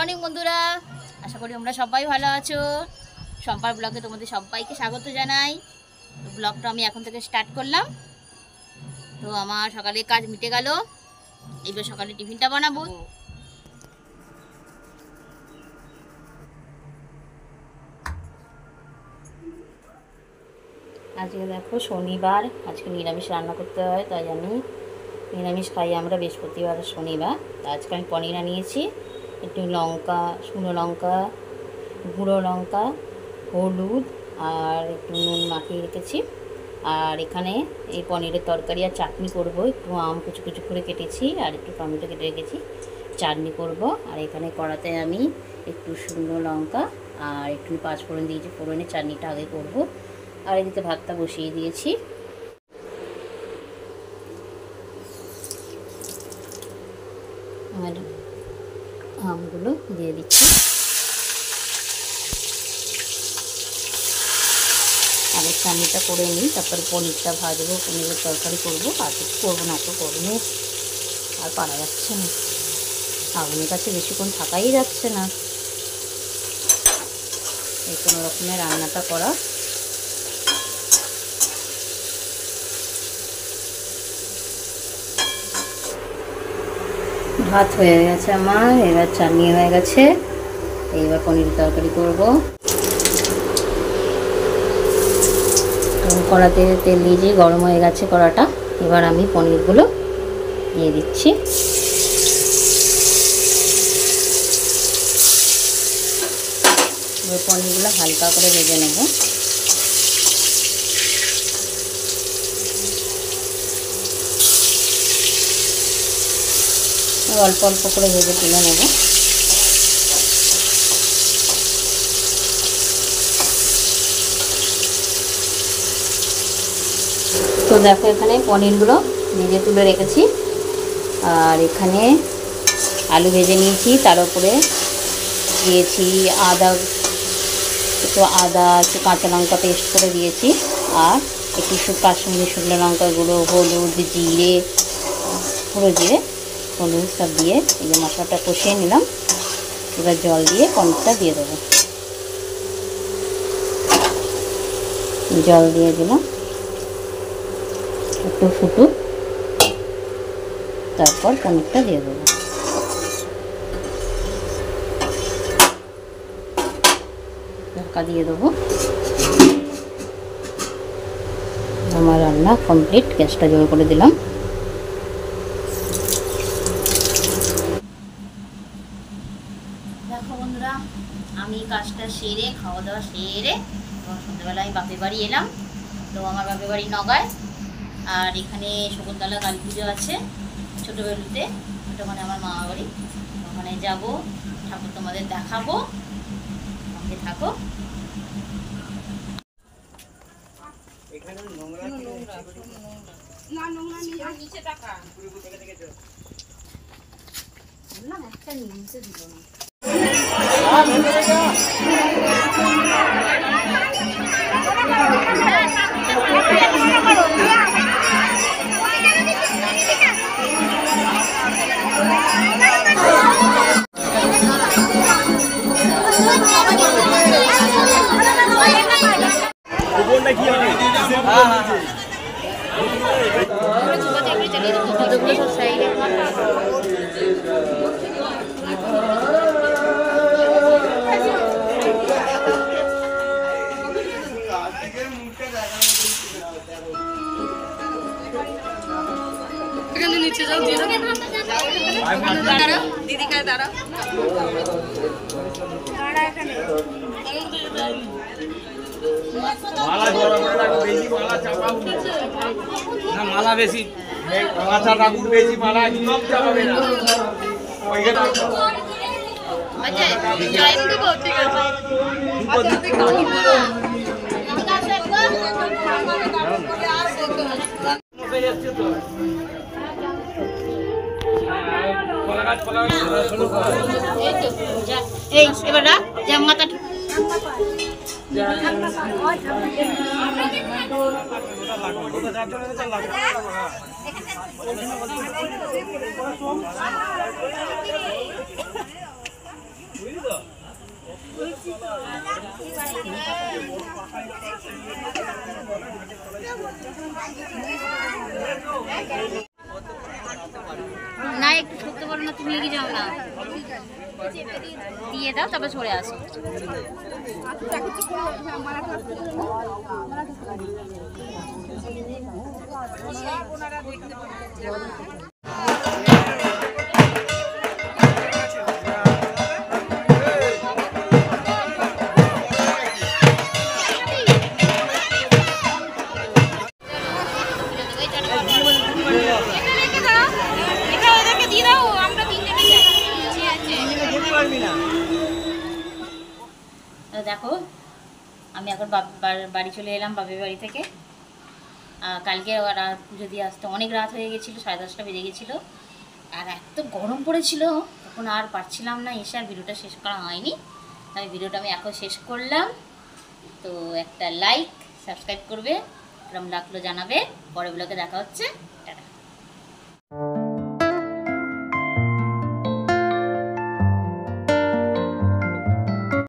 Morning বন্ধুরা, আশা করি তোমরা সবাই ভালো আছো। সম্পার ব্লগে তোমাদের সবাইকে স্বাগত জানাই। তো ব্লগটা আমি এখন থেকে স্টার্ট করলাম। তো আমার সকালে কাজ মিটে গেল, এবার সকালে টিফিনটা বানাবো। আজকে দেখো শনিবার, আজকে নিরামিষ রান্না করতে হয়, তাই আমি নিরামিষ খাই আমরা বৃহস্পতিবার আর শনিবার। আজকে আমি পনির নিয়েছি, একটু লঙ্কা, শুকনো লঙ্কা, গুঁড়ো লঙ্কা, হলুদ আর একটু নুন মাখিয়ে রেখেছি। আর এখানে এই পনিরের তরকারি আর চাটনি করব। একটু আম কুচু কুচু করে কেটেছি আর একটু টমেটো কেটে রেখেছি, চাটনি করব। আর এখানে কড়াতে আমি একটু শুকনো লঙ্কা আর একটু পাঁচফোড়ন দিয়েছি, ফোড়নের চাটনিটা আগে করব। আর এদিকে ভাতটা বসিয়ে দিয়েছি। আর আমগুলো দিয়ে দিচ্ছি। আগে চাটনিটা করে নিই, তারপরে পনিরটা ভাজবো, পনিরের তরকারি করবো। আর কিছু করবো না, তো গরমে আর পারা যাচ্ছে না, আগুনের কাছে বেশিক্ষণ থাকাই যাচ্ছে না। এই কোনো রকমের রান্নাটা করা। ভাত হয়ে গেছে আমার, এবার চাটনি হয়ে গেছে, এইবার পনির তরকারি করব। কড়াতে তেল দিয়েছি, গরম হয়ে গেছে কড়াটা। এবার আমি পনিরগুলো দিয়ে দিচ্ছি। এবার পনিরগুলো হালকা করে ভেজে নেব। অল্প অল্প করে ভেজে তুলে নেব। তো দেখো এখানে পনিরগুলো ভেজে তুলে রেখেছি। আর এখানে আলু ভেজে নিয়েছি, তার উপরে দিয়েছি একটু আদা, একটু কাঁচা লঙ্কা পেস্ট করে দিয়েছি। আর একটু কাশ্মীরি শুকনো লঙ্কা গুঁড়ো, হলুদ, জিরে, পুরো জিরে, হলুদ সব দিয়ে এই যে মশলাটা কষিয়ে নিলাম। এবার জল দিয়ে পনিরটা দিয়ে দেবো। জল দিয়ে দিলাম, একটু ফুটুক, তারপর পনিরটা দিয়ে দেবো। ঢাকা দিয়ে দেবো। আমার রান্না কমপ্লিট, গ্যাসটা জোর করে দিলাম। দেখো বন্ধুরা, আমি কাজটা সেরে, খাওয়া দাওয়া সেরে এবং সন্ধ্যাবেলায় বাপের বাড়ি এলাম। তো আমার বাপের বাড়ি নগাঁয়। আর এখানে শকুন্তলা কালী পুজো আছে ছোটোবেলুতে, ওটা মানে আমার মামা বাড়ি। ওখানে যাবো, ঠাকুর তোমাদের দেখাবো, সঙ্গে থাকো। একটা নিচে দিল না। নিচে যাও, দিদি কায় দাঁড়া, মালা বেশি, মাথা ঠাকুর বেশি, মালা একদম চাপাবে না। এই এবার মাথা না একটু সরতে পারো না, তুমি এগিয়ে যাও না, দিয়ে দাও তারপর সরে আসো। দেখো আমি এখন বাড়ি চলে এলাম বাপের বাড়ি থেকে। কালকে রাত পুজো দিয়ে আসতে অনেক রাত হয়ে গেছিলো, 10:30টা বেজে গেছিলো। আর এত গরম পড়েছিল তখন আর পারছিলাম না এসে, আর ভিডিওটা শেষ করা হয়নি। আমি ভিডিওটা এখন শেষ করলাম। তো একটা লাইক সাবস্ক্রাইব করবে, কেমন লাগলো জানাবে। পরের ব্লগে দেখা হচ্ছে।